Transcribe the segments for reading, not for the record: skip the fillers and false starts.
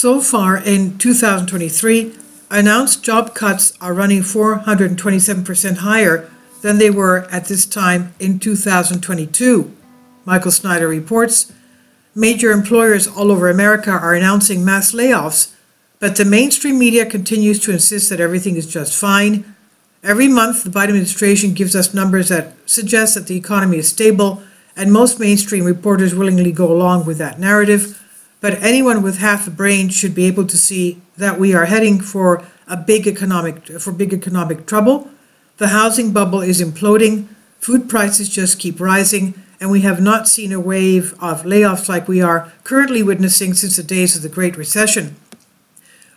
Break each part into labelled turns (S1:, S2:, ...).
S1: So far in 2023, announced job cuts are running 427% higher than they were at this time in 2022. Michael Snyder reports, major employers all over America are announcing mass layoffs, but the mainstream media continues to insist that everything is just fine. Every month, the Biden administration gives us numbers that suggest that the economy is stable, and most mainstream reporters willingly go along with that narrative. But anyone with half a brain should be able to see that we are heading for big economic trouble. The housing bubble is imploding, food prices just keep rising, and we have not seen a wave of layoffs like we are currently witnessing since the days of the Great Recession.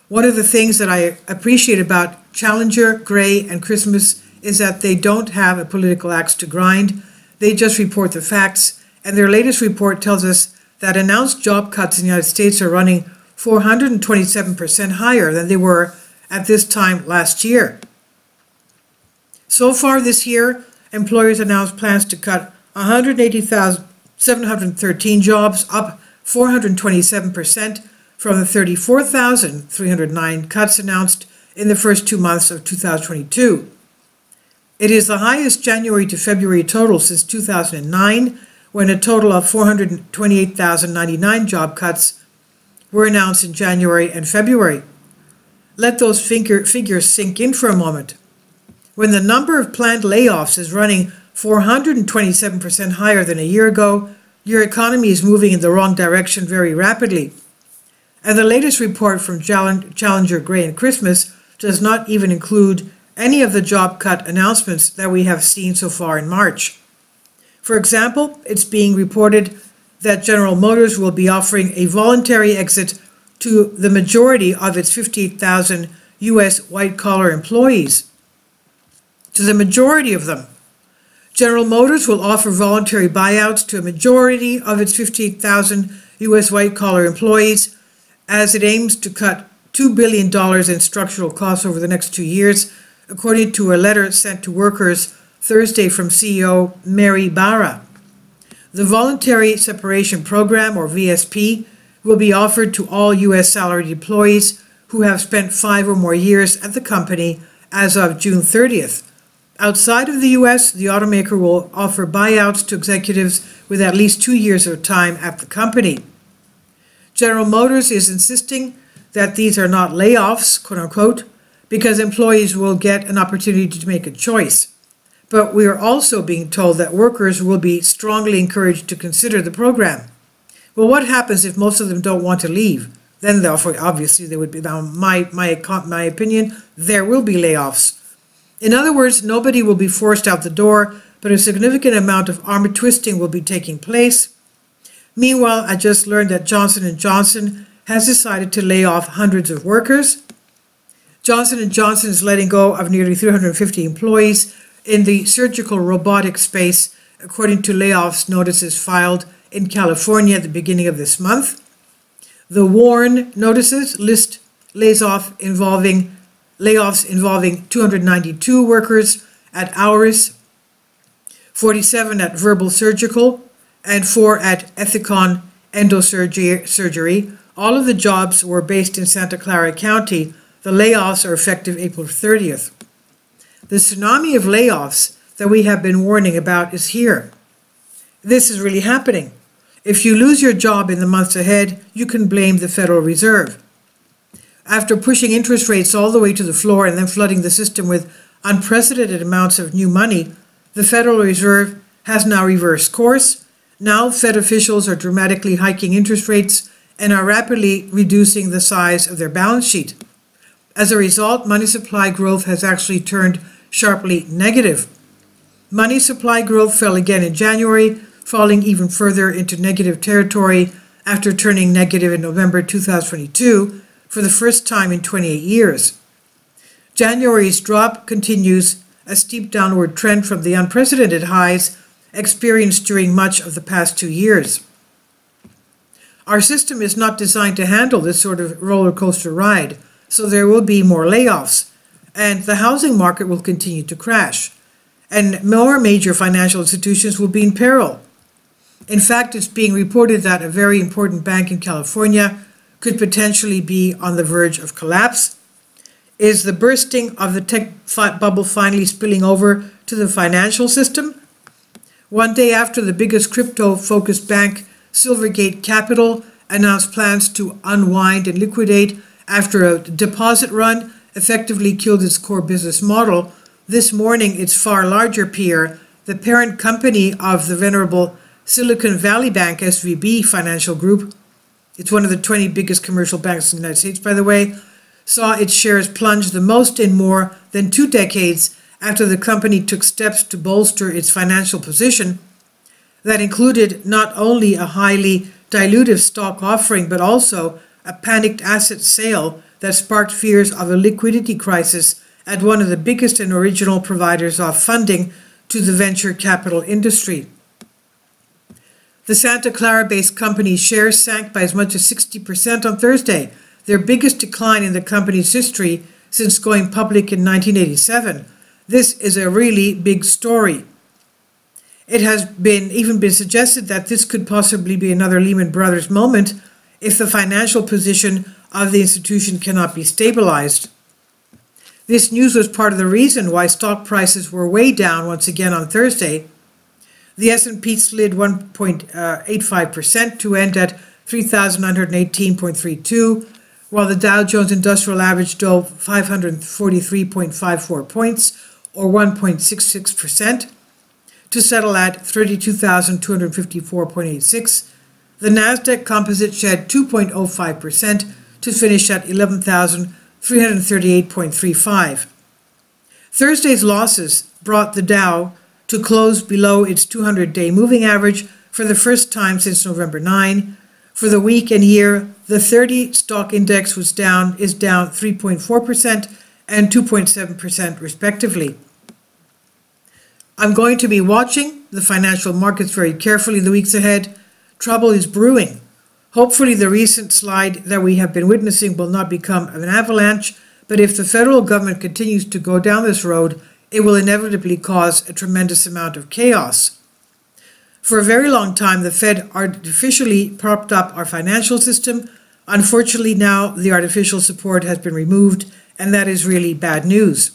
S1: One of the things that I appreciate about Challenger, Gray, and Christmas is that they don't have a political axe to grind. They just report the facts, and their latest report tells us that announced job cuts in the United States are running 427% higher than they were at this time last year. So far this year, employers announced plans to cut 180,713 jobs, up 427% from the 34,309 cuts announced in the first 2 months of 2022. It is the highest January to February total since 2009, when a total of 428,099 job cuts were announced in January and February. Let those figures sink in for a moment. When the number of planned layoffs is running 427% higher than a year ago, your economy is moving in the wrong direction very rapidly. And the latest report from Challenger, Gray, and Christmas does not even include any of the job cut announcements that we have seen so far in March. For example, it's being reported that General Motors will be offering a voluntary exit to the majority of its 58,000 U.S. white-collar employees. To the majority of them. General Motors will offer voluntary buyouts to a majority of its 58,000 U.S. white-collar employees as it aims to cut $2 billion in structural costs over the next 2 years, according to a letter sent to workers Thursday from CEO Mary Barra. The Voluntary Separation Program, or VSP, will be offered to all U.S. salaried employees who have spent 5 or more years at the company as of June 30th. Outside of the U.S., the automaker will offer buyouts to executives with at least 2 years of time at the company. General Motors is insisting that these are not layoffs, quote unquote, because employees will get an opportunity to make a choice. But we are also being told that workers will be strongly encouraged to consider the program. Well, what happens if most of them don't want to leave? Then, therefore, obviously, there would be, now, my opinion, there will be layoffs. In other words, nobody will be forced out the door, but a significant amount of arm twisting will be taking place. Meanwhile, I just learned that Johnson & Johnson has decided to lay off hundreds of workers. Johnson & Johnson is letting go of nearly 350 employees in the surgical robotic space, according to layoffs notices filed in California at the beginning of this month. The Warren notices list layoffs involving 292 workers at Auris, 47 at Verbal Surgical, and 4 at Ethicon Endosurgery. All of the jobs were based in Santa Clara County. The layoffs are effective April 30th. The tsunami of layoffs that we have been warning about is here. This is really happening. If you lose your job in the months ahead, you can blame the Federal Reserve. After pushing interest rates all the way to the floor and then flooding the system with unprecedented amounts of new money, the Federal Reserve has now reversed course. Now Fed officials are dramatically hiking interest rates and are rapidly reducing the size of their balance sheet. As a result, money supply growth has actually turned sharply negative. Money supply growth fell again in January, falling even further into negative territory after turning negative in November 2022 for the first time in 28 years. January's drop continues a steep downward trend from the unprecedented highs experienced during much of the past 2 years. Our system is not designed to handle this sort of roller coaster ride, so there will be more layoffs, and the housing market will continue to crash, and more major financial institutions will be in peril. In fact, it's being reported that a very important bank in California could potentially be on the verge of collapse? Is the bursting of the tech bubble finally spilling over to the financial system? One day after the biggest crypto-focused bank, Silvergate Capital, announced plans to unwind and liquidate after a deposit run effectively killed its core business model, this morning its far larger peer, the parent company of the venerable Silicon Valley Bank SVB Financial Group, it's one of the 20 biggest commercial banks in the United States, by the way, saw its shares plunge the most in more than 2 decades after the company took steps to bolster its financial position. That included not only a highly dilutive stock offering, but also a panicked asset sale that sparked fears of a liquidity crisis at one of the biggest and original providers of funding to the venture capital industry. The Santa Clara-based company's shares sank by as much as 60% on Thursday, their biggest decline in the company's history since going public in 1987. This is a really big story. It has even been suggested that this could possibly be another Lehman Brothers moment if the financial position of the institution cannot be stabilized. This news was part of the reason why stock prices were way down once again on Thursday. The S&P slid 1.85% to end at 3,918.32, while the Dow Jones Industrial Average dove 543.54 points, or 1.66%, to settle at 32,254.86. The Nasdaq Composite shed 2.05% to finish at 11,338.35. Thursday's losses brought the Dow to close below its 200-day moving average for the first time since November 9. For the week and year, the 30 stock index is down 3.4% and 2.7% respectively. I'm going to be watching the financial markets very carefully in the weeks ahead. Trouble is brewing. Hopefully the recent slide that we have been witnessing will not become an avalanche, but if the federal government continues to go down this road, it will inevitably cause a tremendous amount of chaos. For a very long time, the Fed artificially propped up our financial system. Unfortunately, now the artificial support has been removed, and that is really bad news.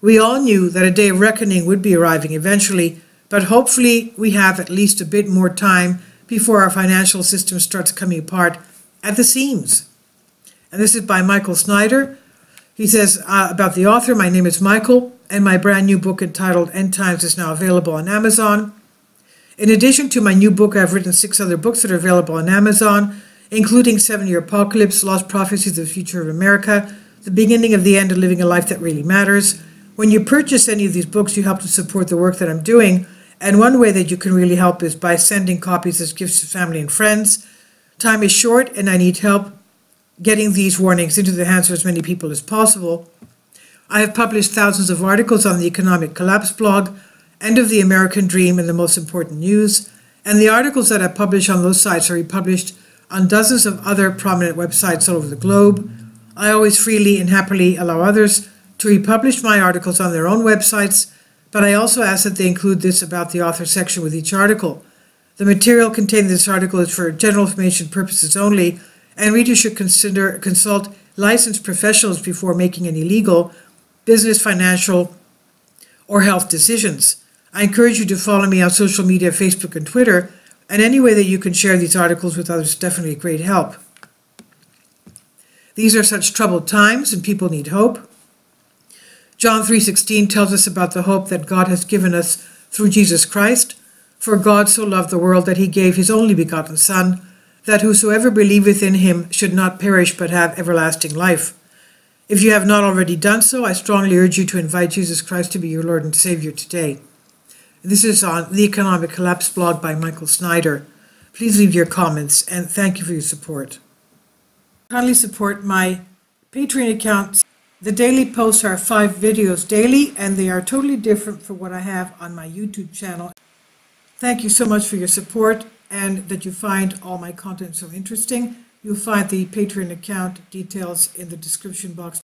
S1: We all knew that a day of reckoning would be arriving eventually, but hopefully we have at least a bit more time before our financial system starts coming apart at the seams. And this is by Michael Snyder. He says about the author, my name is Michael, and my brand new book entitled End Times is now available on Amazon. In addition to my new book, I've written 6 other books that are available on Amazon, including 7-Year Apocalypse, Lost Prophecies of the Future of America, The Beginning of the End and Living a Life That Really Matters. When you purchase any of these books, you help to support the work that I'm doing, and one way that you can really help is by sending copies as gifts to family and friends. Time is short, and I need help getting these warnings into the hands of as many people as possible. I have published thousands of articles on the Economic Collapse blog, End of the American Dream, and the Most Important News, and the articles that I publish on those sites are republished on dozens of other prominent websites all over the globe. I always freely and happily allow others to republish my articles on their own websites, but I also ask that they include this about the author section with each article. The material contained in this article is for general information purposes only, and readers should consult licensed professionals before making any legal, business, financial, or health decisions. I encourage you to follow me on social media, Facebook and Twitter, and any way that you can share these articles with others is definitely a great help. These are such troubled times, and people need hope. John 3:16 tells us about the hope that God has given us through Jesus Christ. For God so loved the world that he gave his only begotten Son, that whosoever believeth in him should not perish but have everlasting life. If you have not already done so, I strongly urge you to invite Jesus Christ to be your Lord and Savior today. This is on the Economic Collapse blog by Michael Snyder. Please leave your comments, and thank you for your support. Kindly support my Patreon account. The daily posts are 5 videos daily, and they are totally different from what I have on my YouTube channel. Thank you so much for your support, and that you find all my content so interesting. You'll find the Patreon account details in the description box.